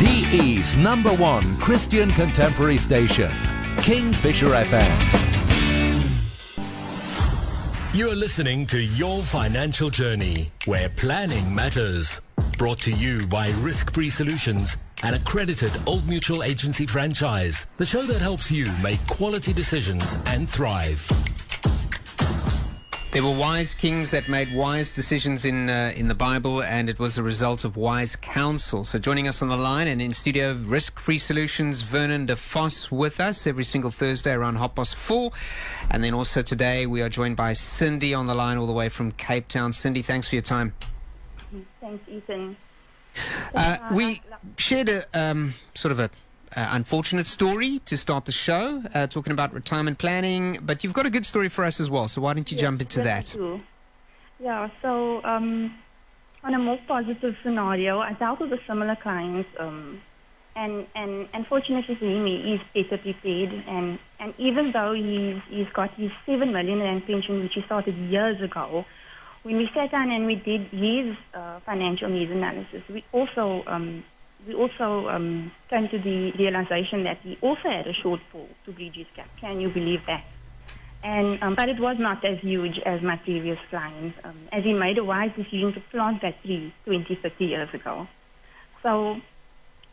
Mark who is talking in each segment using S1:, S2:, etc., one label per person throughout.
S1: PE's #1 Christian contemporary station, Kingfisher FM.
S2: You are listening to Your Financial Journey, where planning matters. Brought to you by Risk-Free Solutions, an accredited Old Mutual Agency franchise. The show that helps you make quality decisions and thrive.
S3: There were wise kings that made wise decisions in the Bible, and it was a result of wise counsel. So joining us on the line and in studio, Risk-Free Solutions, Vernon de Vos with us every single Thursday around 4:30. And then also today we are joined by Cindy on the line all the way from Cape Town. Cindy, thanks for your time.
S4: Thanks, Ethan.
S3: We shared a sort of a unfortunate story to start the show, talking about retirement planning, but you've got a good story for us as well, so why don't you jump into that?
S4: Yeah, so on a more positive scenario, I dealt with a similar client, and fortunately for him, he is better prepared, and even though he's got his 7 million rand pension, which he started years ago, when we sat down and we did his financial needs analysis, we also came to the realization that he also had a shortfall to bridge his gap. Can you believe that? And but it was not as huge as my previous client, as he made a wise decision to plant that tree 20, 30 years ago. So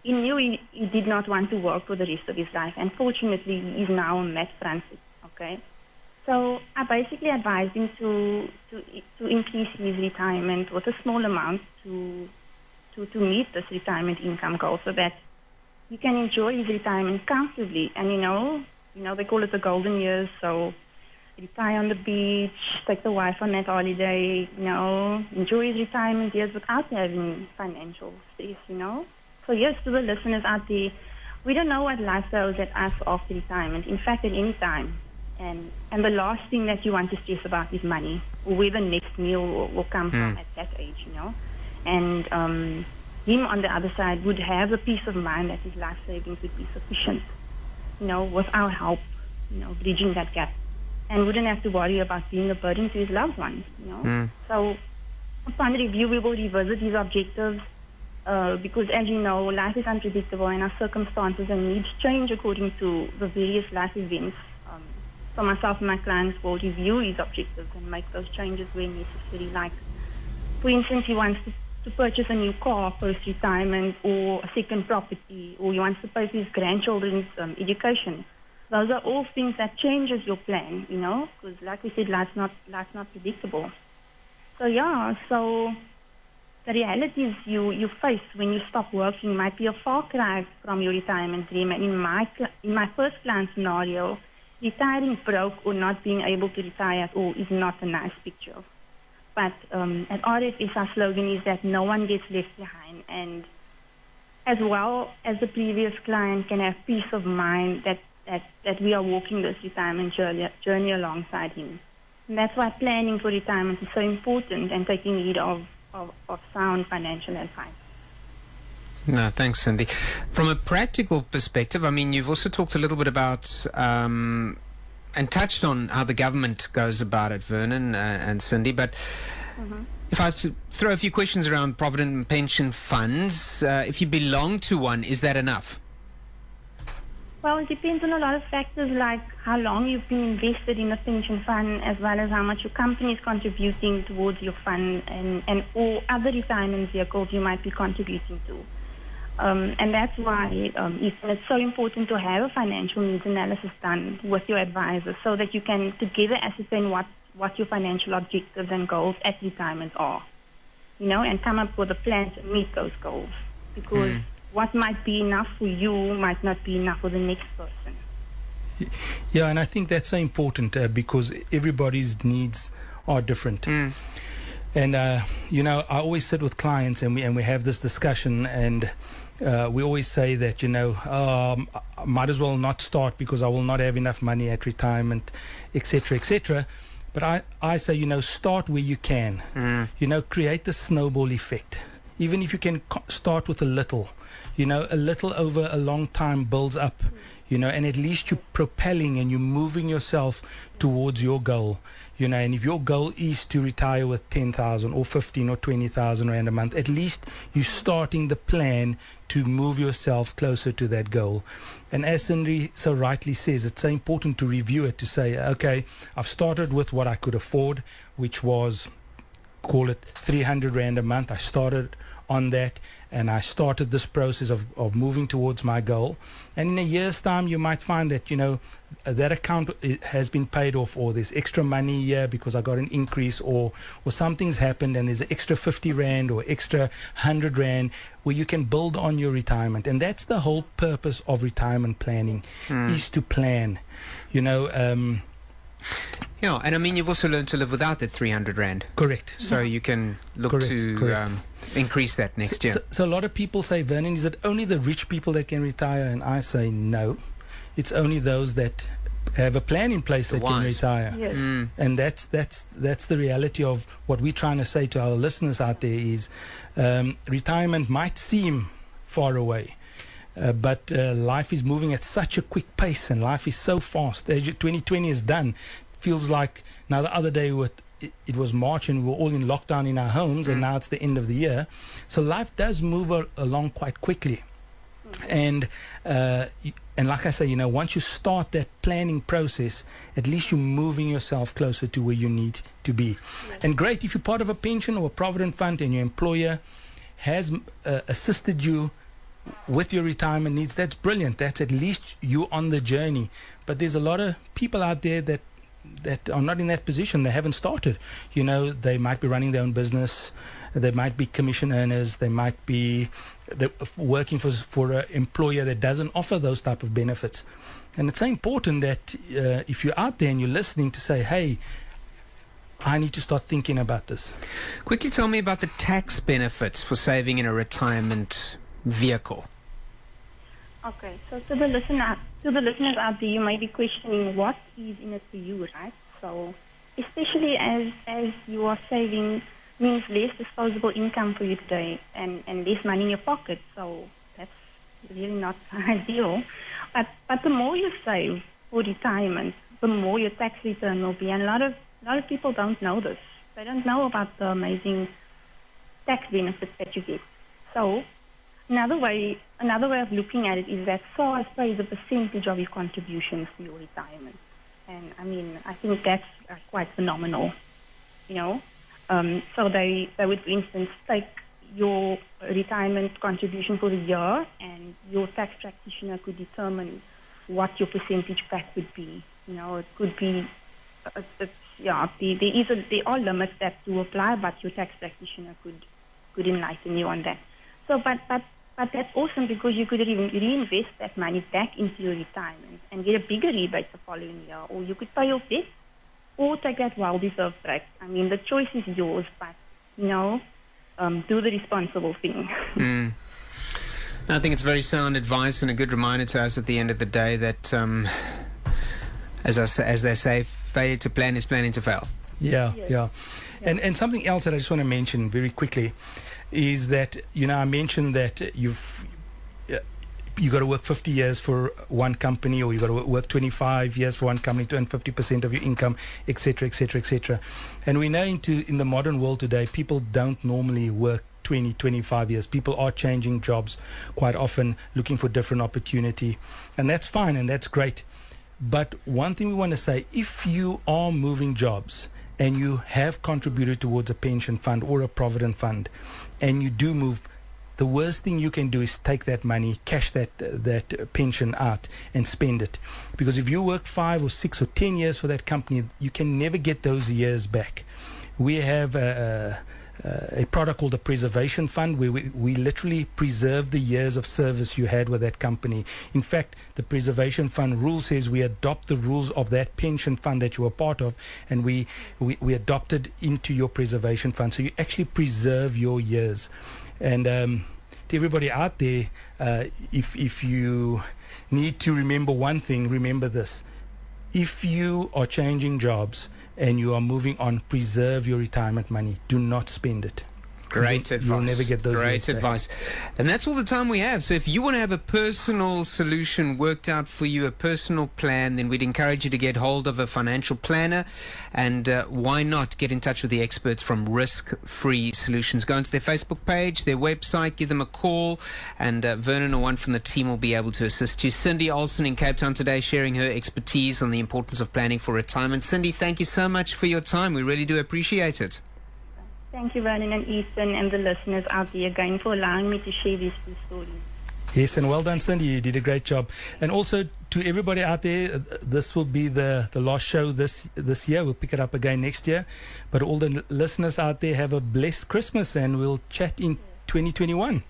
S4: he knew he did not want to work for the rest of his life, and fortunately he is now on that front, okay? So I basically advised him to increase his retirement with a small amount to meet this retirement income goal, so that he can enjoy his retirement comfortably. And you know they call it the golden years. So retire on the beach, take the wife on that holiday. Enjoy his retirement years without having financial stress. So yes, to the listeners out there, we don't know what life throws at us after retirement. In fact, at any time. And the last thing that you want to stress about is money, or where the next meal will come from at that age, And him, on the other side, would have the peace of mind that his life savings would be sufficient, with our help, bridging that gap, and wouldn't have to worry about being a burden to his loved ones, So upon review, we will revisit his objectives, because as you know, life is unpredictable and our circumstances and needs change according to the various life events. So myself and my clients will review his objectives and make those changes where necessary. Like, for instance, he wants to purchase a new car post-retirement, or a second property, or he wants to pay for his grandchildren's education. Those are all things that changes your plan, because like we said, life's not predictable. So so the realities you face when you stop working might be a far cry from your retirement dream. And in my first client scenario, retiring broke or not being able to retire at all is not a nice picture. But at RFS, our slogan is that no one gets left behind. And as well as the previous client can have peace of mind that we are walking this retirement journey alongside him. And that's why planning for retirement is so important, and taking heed of sound financial advice.
S3: No, thanks, Cindy. From a practical perspective, I mean, you've also talked a little bit about and touched on how the government goes about it, Vernon and Cindy, but if I have to throw a few questions around provident and pension funds, if you belong to one, is that enough?
S4: Well, it depends on a lot of factors, like how long you've been invested in a pension fund, as well as how much your company is contributing towards your fund, and all other retirement vehicles you might be contributing to. And that's why it's so important to have a financial needs analysis done with your advisor, so that you can together ascertain what your financial objectives and goals at retirement are, and come up with a plan to meet those goals. Because what might be enough for you might not be enough for the next person.
S5: Yeah, and I think that's so important because everybody's needs are different. And, I always sit with clients and we have this discussion, and we always say that, I might as well not start because I will not have enough money at retirement, etc., etc. But I say, start where you can. Create the snowball effect. Even if you can start with a little over a long time builds up, and at least you're propelling and you're moving yourself towards your goal. And if your goal is to retire with 10,000 or 15 or 20,000 rand a month, at least you're starting the plan to move yourself closer to that goal. And as Cindy so rightly says, it's so important to review it, to say, okay, I've started with what I could afford, which was, call it 300 rand a month. I started on that, and I started this process of moving towards my goal. And in a year's time, you might find that, that account has been paid off, or there's extra money here because I got an increase, or something's happened and there's an extra 50 rand or extra 100 rand where you can build on your retirement. And that's the whole purpose of retirement planning, is to plan.
S3: Yeah, and I mean, you've also learned to live without that 300 rand.
S5: Correct.
S3: So you can look to increase that next year.
S5: So a lot of people say, Vernon, is it only the rich people that can retire? And I say no. It's only those that have a plan in place that can retire.
S4: Yes.
S5: And that's the reality of what we're trying to say to our listeners out there is retirement might seem far away. But life is moving at such a quick pace, and life is so fast. As 2020 is done, feels like now the other day it was March and we were all in lockdown in our homes, and now it's the end of the year. So life does move along quite quickly. And like I say, once you start that planning process, at least you're moving yourself closer to where you need to be. And great, if you're part of a pension or a provident fund and your employer has assisted you with your retirement needs, that's brilliant. That's at least you on the journey. But there's a lot of people out there that are not in that position. They haven't started. They might be running their own business. They might be commission earners. They might be working for an employer that doesn't offer those type of benefits. And it's so important that if you're out there and you're listening, to say, hey, I need to start thinking about this.
S3: Quickly tell me about the tax benefits for saving in a retirement vehicle.
S4: Okay, so to the listeners out there, you might be questioning what is in it for you, right? So, especially as you are saving, means less disposable income for you today and less money in your pocket. So that's really not ideal. But the more you save for retirement, the more your tax return will be. And a lot of people don't know this. They don't know about the amazing tax benefits that you get. So Another way of looking at it is that SARS pays a percentage of your contributions to your retirement. And I mean, I think that's quite phenomenal, So they would, for instance, take your retirement contribution for the year, and your tax practitioner could determine what your percentage back would be. It could be, there are limits that do apply, but your tax practitioner could enlighten you on that. So, but that's awesome, because you could reinvest that money back into your retirement and get a bigger rebate the following year, or you could pay off debt or take that well-deserved break. I mean, the choice is yours, but, do the responsible thing.
S3: I think it's very sound advice and a good reminder to us at the end of the day that, as they say, failure to plan is planning to fail.
S5: Yeah. And something else that I just want to mention very quickly is that, I mentioned that you got to work 50 years for one company, or you got to work 25 years for one company to earn 50% of your income, etc., etc., etc. And we know in the modern world today, people don't normally work 20, 25 years. People are changing jobs quite often, looking for different opportunity. And that's fine, and that's great. But one thing we want to say, if you are moving jobs and you have contributed towards a pension fund or a provident fund, and you do move, the worst thing you can do is take that money, cash that pension out and spend it. Because if you work 5 or 6 or 10 years for that company, you can never get those years back. We have a product called a preservation fund, where we literally preserve the years of service you had with that company. In fact, the preservation fund rule says we adopt the rules of that pension fund that you were part of, and we adopt it into your preservation fund. So you actually preserve your years. And to everybody out there, if you need to remember one thing, remember this. If you are changing jobs and you are moving on, preserve your retirement money. Do not spend it.
S3: Great advice.
S5: You'll never get those
S3: Great
S5: years back.
S3: advice. And that's all the time we have. So if you want to have a personal solution worked out for you, a personal plan, then we'd encourage you to get hold of a financial planner. And why not get in touch with the experts from Risk Free Solutions? Go onto their Facebook page, their website, give them a call, and Vernon or one from the team will be able to assist you. Cindy Olsen in Cape Town today, sharing her expertise on the importance of planning for retirement. Cindy, thank you so much for your time. We really do appreciate it.
S4: Thank you, Vernon and Ethan, and the listeners out there again for allowing me to share these two stories.
S5: Yes, and well done, Cindy. You did a great job. And also to everybody out there, this will be the last show this year. We'll pick it up again next year. But all the listeners out there, have a blessed Christmas, and we'll chat in 2021.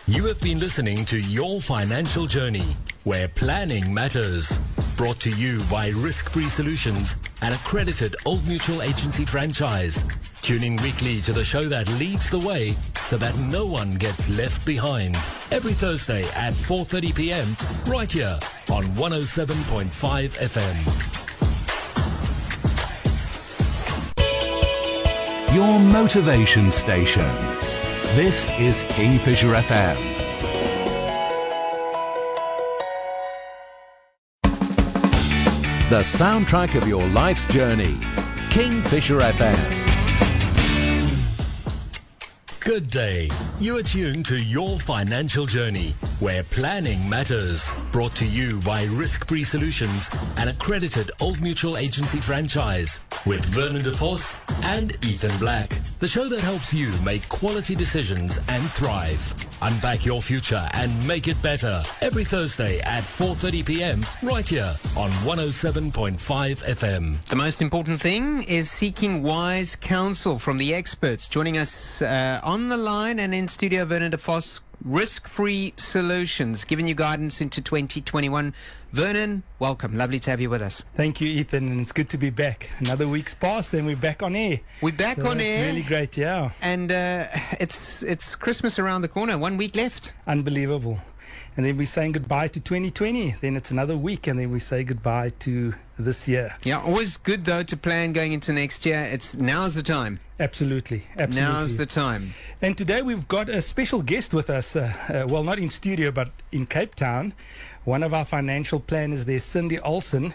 S2: You have been listening to Your Financial Journey, where planning matters. Brought to you by Risk Free Solutions, an accredited Old Mutual Agency franchise. Tune in weekly to the show that leads the way so that no one gets left behind. Every Thursday at 4:30 p.m. right here on 107.5 FM.
S1: Your motivation station. This is Kingfisher FM. The soundtrack of your life's journey. Kingfisher FM.
S2: Good day. You are tuned to Your Financial Journey, where planning matters. Brought to you by Risk Free Solutions, an accredited Old Mutual Agency franchise. With Vernon DeVos and Ethan Black. The show that helps you make quality decisions and thrive. Unpack your future and make it better. Every Thursday at 4:30 p.m. right here on 107.5 FM.
S3: The most important thing is seeking wise counsel from the experts. Joining us on the line and in studio, Vernon DeVos, Risk Free Solutions, giving you guidance into 2021. Vernon, welcome. Lovely to have you with us.
S5: Thank you, Ethan, and it's good to be back. Another week's passed, and we're back on air.
S3: We're back
S5: So
S3: on
S5: it's
S3: air.
S5: really great, yeah.
S3: And it's Christmas around the corner. 1 week left.
S5: Unbelievable. And then we're saying goodbye to 2020. Then it's another week, and then we say goodbye to this year.
S3: Yeah, always good, though, to plan going into next year. Now's the time.
S5: Absolutely.
S3: Now's the time.
S5: And today we've got a special guest with us. Well, not in studio, but in Cape Town. One of our financial planners there, Cindy Olsen.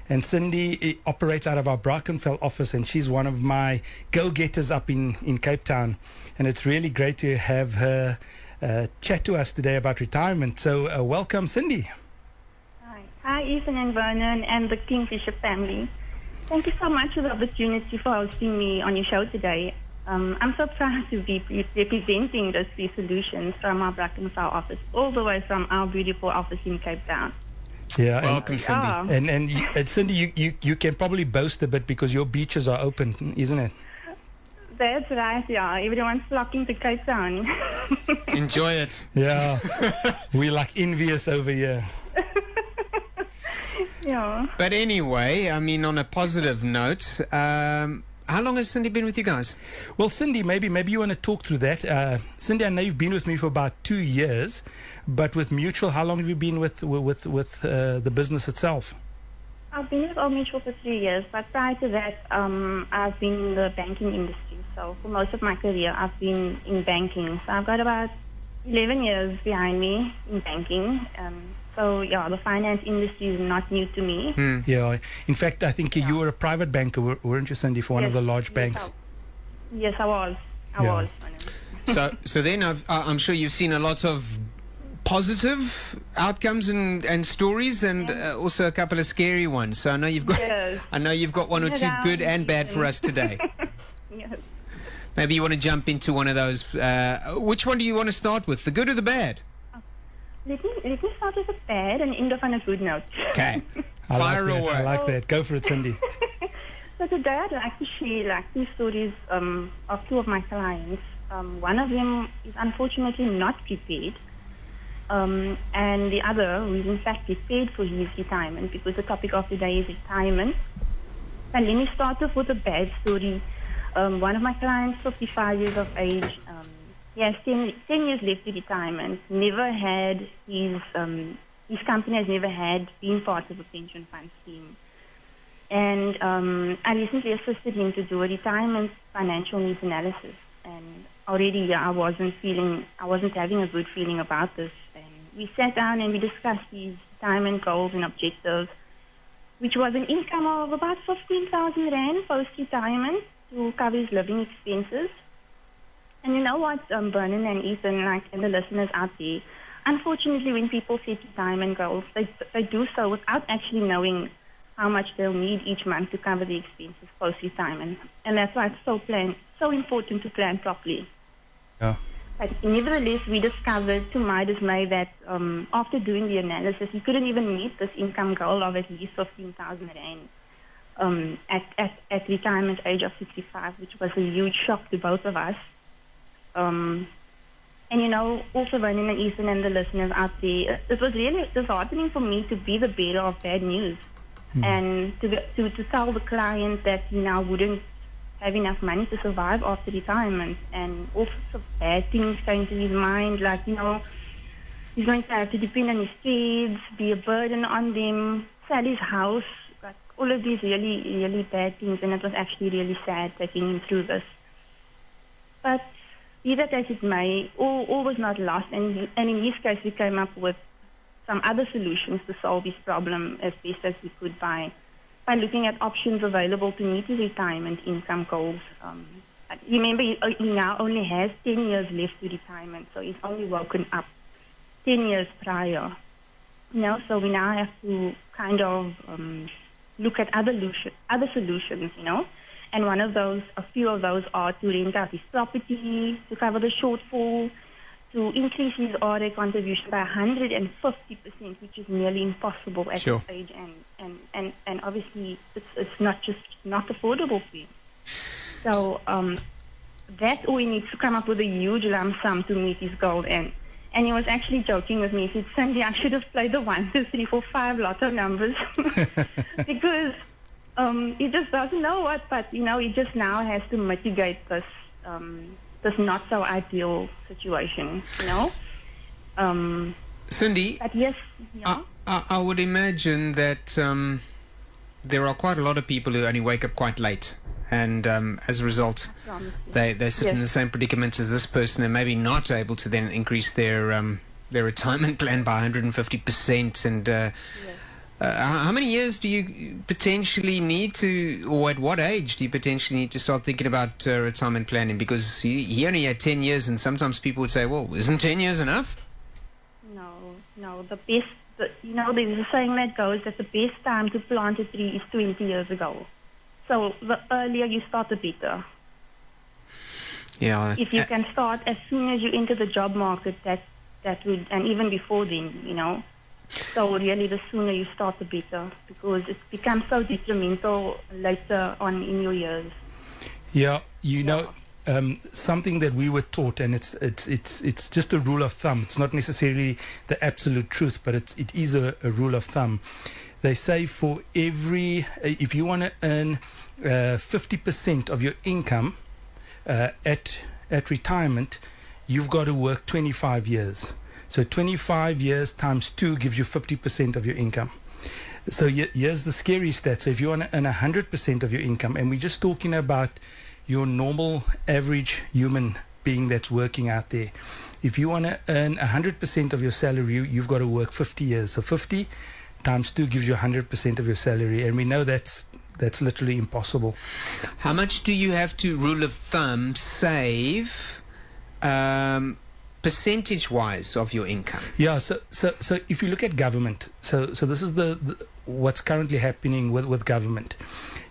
S5: And Cindy operates out of our Brackenfell office, and she's one of my go-getters up in Cape Town. And it's really great to have her chat to us today about retirement. So welcome, Cindy.
S4: Hi, Ethan and Vernon and the Kingfisher family. Thank you so much for the opportunity for hosting me on your show today. I'm so proud to be representing Risk Free Solutions from our Brackenfell office, all the way from our beautiful office in Cape Town.
S5: Yeah,
S3: Welcome, Cindy.
S4: Yeah.
S5: And Cindy, you can probably boast a bit because your beaches are open, isn't it?
S4: That's right, yeah. Everyone's flocking to Cape Town.
S3: Enjoy it.
S5: Yeah, we're like envious over here.
S4: Yeah.
S3: But anyway, I mean, on a positive note, how long has Cindy been with you guys?
S5: Well, Cindy, maybe you want to talk through that. Cindy, I know you've been with me for about 2 years, but with Mutual, how long have you been with the business itself?
S4: I've been with Old Mutual for 3 years, but prior to that, I've been in the banking industry. So for most of my career, I've been in banking. So I've got about 11 years behind me in banking. So, yeah, the finance industry is not new to me.
S5: Yeah, in fact, I think you were a private banker, weren't you, Cindy, for one of the large banks?
S4: Yes, I was. I
S5: Yeah.
S4: was.
S3: So then I'm sure you've seen a lot of positive outcomes and stories, and also a couple of scary ones. So I know you've got
S4: Yes.
S3: one or two good and bad for us today.
S4: Yes.
S3: Maybe you want to jump into one of those. Which one do you want to start with, the good or the bad?
S4: Let me start with a bad and end off on a good note.
S3: Okay,
S5: I
S3: fire
S5: like that.
S3: away.
S5: I like that. Go for it, Cindy.
S4: So today I'd like to share two stories of two of my clients. One of them is unfortunately not prepared, and the other who is in fact prepared for his retirement, because the topic of today is retirement. And let me start off with a bad story. One of my clients, 55 years of age, he has 10 years left to retirement. Never had his company has never had been part of a pension fund scheme. And I recently assisted him to do a retirement financial needs analysis. And already I wasn't having a good feeling about this. And we sat down and we discussed these retirement goals and objectives, which was an income of about 15,000 Rand post-retirement to cover his living expenses. And you know what, Vernon and Ethan, like, and the listeners out there, unfortunately, when people set retirement goals, they do so without actually knowing how much they'll need each month to cover the expenses post-retirement. And that's why it's so important to plan properly.
S5: Yeah.
S4: But nevertheless, we discovered, to my dismay, that after doing the analysis, he couldn't even meet this income goal of at least 15,000 Rand at retirement age of 65, which was a huge shock to both of us. And you know, also Vernon and Ethan and the listeners out there, it was really disheartening for me to be the bearer of bad news, and to tell the client that he now wouldn't have enough money to survive after retirement, and all sorts of bad things came to his mind, like, you know, he's going to have to depend on his kids, be a burden on them, sell his house, like all of these really, really bad things, and it was actually really sad taking him through this. But be that as it may, all was not lost, and in his case we came up with some other solutions to solve his problem as best as we could by looking at options available to meet his retirement income goals. Remember, he now only has 10 years left to retirement, so he's only woken up 10 years prior. You know, so we now have to kind of look at other solutions, you know. And a few of those are to rent out his property, to cover the shortfall, to increase his RA contribution by 150%, which is nearly impossible at this age, and obviously it's not affordable for him. So that's all he needs to come up with a huge lump sum to meet his goal. And he was actually joking with me. He said, "Cindy, I should have played the 1, 2, 3, 4, 5 lotto numbers," because he just doesn't know what. But you know, he just now has to mitigate this not so ideal situation, you know.
S3: Cindy,
S4: but yes, yeah.
S3: I would imagine that there are quite a lot of people who only wake up quite late, and as a result, they sit in the same predicament as this person, and maybe not able to then increase their retirement plan by 150%. And how many years do you potentially need to, or at what age do you potentially need to start thinking about retirement planning? Because he only had 10 years, and sometimes people would say, well, isn't 10 years enough? No, the best, you know, there's a saying that goes that the best time to plant a tree is 20 years ago. So the earlier you start, the better. Yeah.
S4: If you can start as soon as you enter the job market, that would, and even before then, you know. So really, the sooner you start, the better, because it becomes so detrimental later on in your years.
S5: Yeah, you know, something that we were taught, and it's just a rule of thumb. It's not necessarily the absolute truth, but it is a rule of thumb. They say for if you want to earn 50% of your income at retirement, you've got to work 25 years. So 25 years times 2 gives you 50% of your income. So here's the scary stat. So if you want to earn 100% of your income, and we're just talking about your normal average human being that's working out there. If you want to earn 100% of your salary, you've got to work 50 years. So 50 times 2 gives you 100% of your salary. And we know that's literally impossible.
S3: How much do you have to, rule of thumb, save percentage-wise of your income? Yeah,
S5: so if you look at government, so this is the what's currently happening with government.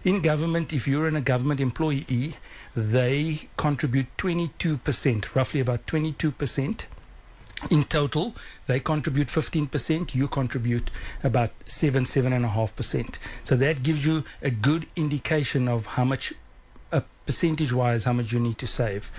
S5: In government, if you're a government employee, they contribute 22%, roughly about 22%. In total, they contribute 15%, you contribute about 7.5%. So that gives you a good indication of how much, percentage-wise, how much you need to save.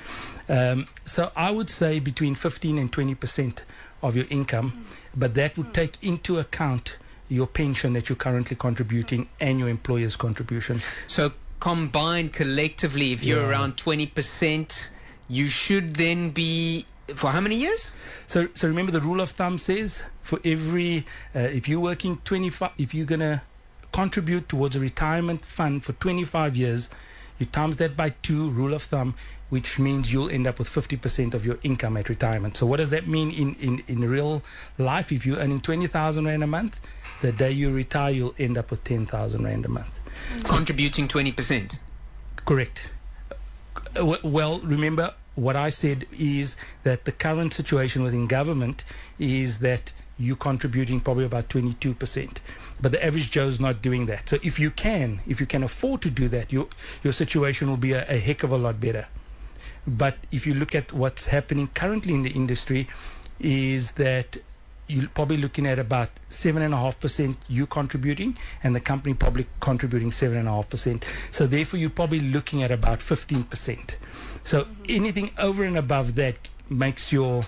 S5: So I would say between 15 and 20% of your income, but that would take into account your pension that you're currently contributing and your employer's contribution.
S3: So combined collectively, if you're around 20%, you should then be, for how many years?
S5: So remember, the rule of thumb says for every, if you're working 25, if you're going to contribute towards a retirement fund for 25 years, you times that by 2, rule of thumb, which means you'll end up with 50% of your income at retirement. So what does that mean in real life? If you're earning 20,000 Rand a month, the day you retire, you'll end up with 10,000 Rand a month.
S3: Contributing 20%.
S5: Correct. Well, remember what I said is that the current situation within government is that you're contributing probably about 22%. But the average Joe's not doing that. So if you can afford to do that, your situation will be a heck of a lot better. But if you look at what's happening currently in the industry, is that you're probably looking at about 7.5% you contributing, and the company probably contributing 7.5%. So therefore, you're probably looking at about 15%. So anything over and above that makes your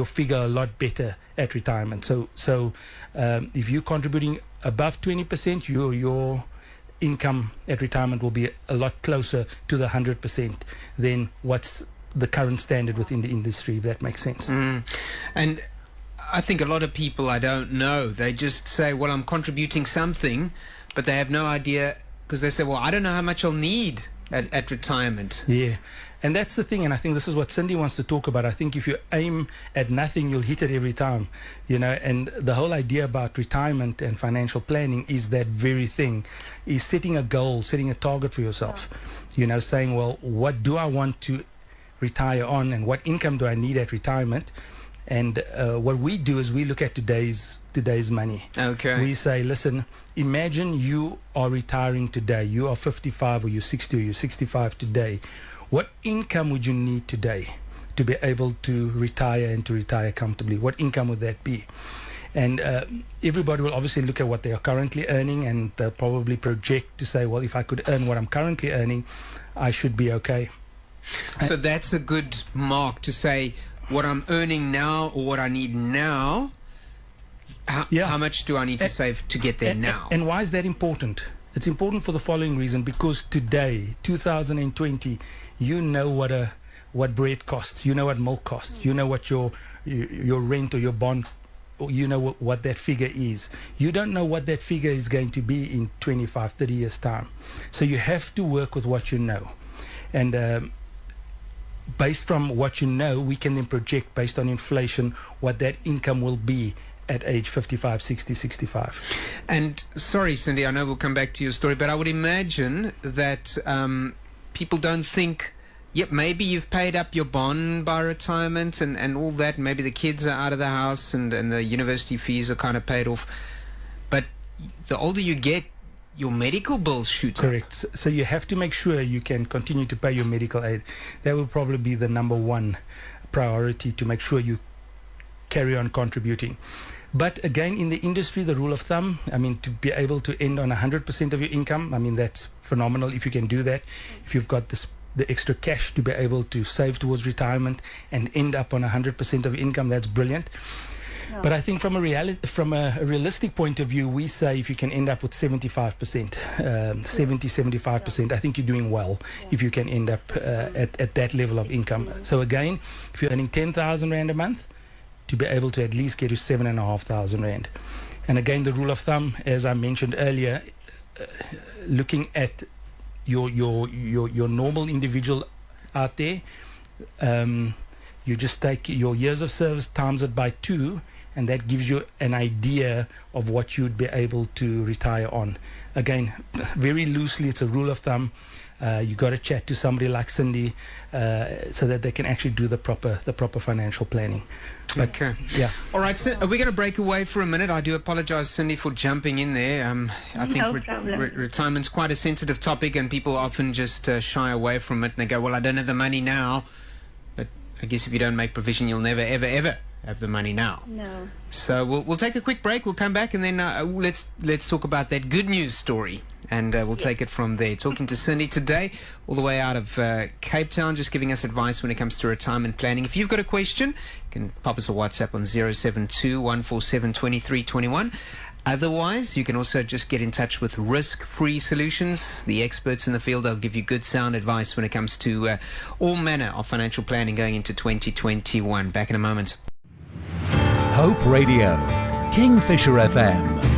S5: figure a lot better at retirement. So if you're contributing above 20%, your income at retirement will be a lot closer to the 100% than what's the current standard within the industry, if that makes sense.
S3: And I think a lot of people, I don't know, they just say, well, I'm contributing something, but they have no idea, because they say, well, I don't know how much I'll need at retirement.
S5: Yeah. And that's the thing, and I think this is what Cindy wants to talk about. I think if you aim at nothing, you'll hit it every time, and the whole idea about retirement and financial planning is that very thing, is setting a goal, setting a target for yourself, saying, well, what do I want to retire on, and what income do I need at retirement? And what we do is we look at today's money.
S3: Okay.
S5: We say, listen, imagine you are retiring today. You are 55 or you're 60 or you're 65 today. What income would you need today to be able to retire and to retire comfortably? What income would that be? And everybody will obviously look at what they are currently earning, and they'll probably project to say, well, if I could earn what I'm currently earning, I should be okay.
S3: So that's a good mark to say what I'm earning now or what I need now. How much do I need to save to get there now?
S5: And why is that important? It's important for the following reason, because today, 2020, what bread costs, what milk costs, what your rent or your bond, what that figure is. You don't know what that figure is going to be in 25, 30 years' time. So you have to work with what you know. And based from what you know, we can then project based on inflation what that income will be at age 55, 60, 65.
S3: And sorry, Cindy, I know we'll come back to your story, but I would imagine that people don't think, yep, maybe you've paid up your bond by retirement and all that, and maybe the kids are out of the house and the university fees are kind of paid off. But the older you get, your medical bills shoot up.
S5: Correct. So you have to make sure you can continue to pay your medical aid. That will probably be the number one priority, to make sure you carry on contributing. But again, in the industry, the rule of thumb, to be able to end on 100% of your income, that's phenomenal if you can do that. If you've got the extra cash to be able to save towards retirement and end up on 100% of your income, that's brilliant. No. But I think from a realistic point of view, we say if you can end up with 75%, 75%, I think you're doing well if you can end up at that level of income. So again, if you're earning 10,000 Rand a month, to be able to at least get to 7,500 Rand. And again, the rule of thumb, as I mentioned earlier, looking at your normal individual out there, you just take your years of service, times it by 2, and that gives you an idea of what you'd be able to retire on. Again, very loosely, it's a rule of thumb. You got to chat to somebody like Cindy so that they can actually do the proper financial planning. But,
S3: okay.
S5: Yeah.
S3: All right, so are we going to break away for a minute? I do apologize, Cindy, for jumping in there. I think retirement's quite a sensitive topic, and people often just shy away from it, and they go, well, I don't have the money now. But I guess if you don't make provision, you'll never, ever, ever have the money now.
S4: No.
S3: So we'll take a quick break. We'll come back, and then let's talk about that good news story. And we'll take it from there. Talking to Cindy today, all the way out of Cape Town, just giving us advice when it comes to retirement planning. If you've got a question, you can pop us a WhatsApp on 072-147-2321. Otherwise, you can also just get in touch with Risk-Free Solutions, the experts in the field. They'll give you good sound advice when it comes to all manner of financial planning going into 2021. Back in a moment.
S1: Hope Radio, Kingfisher FM.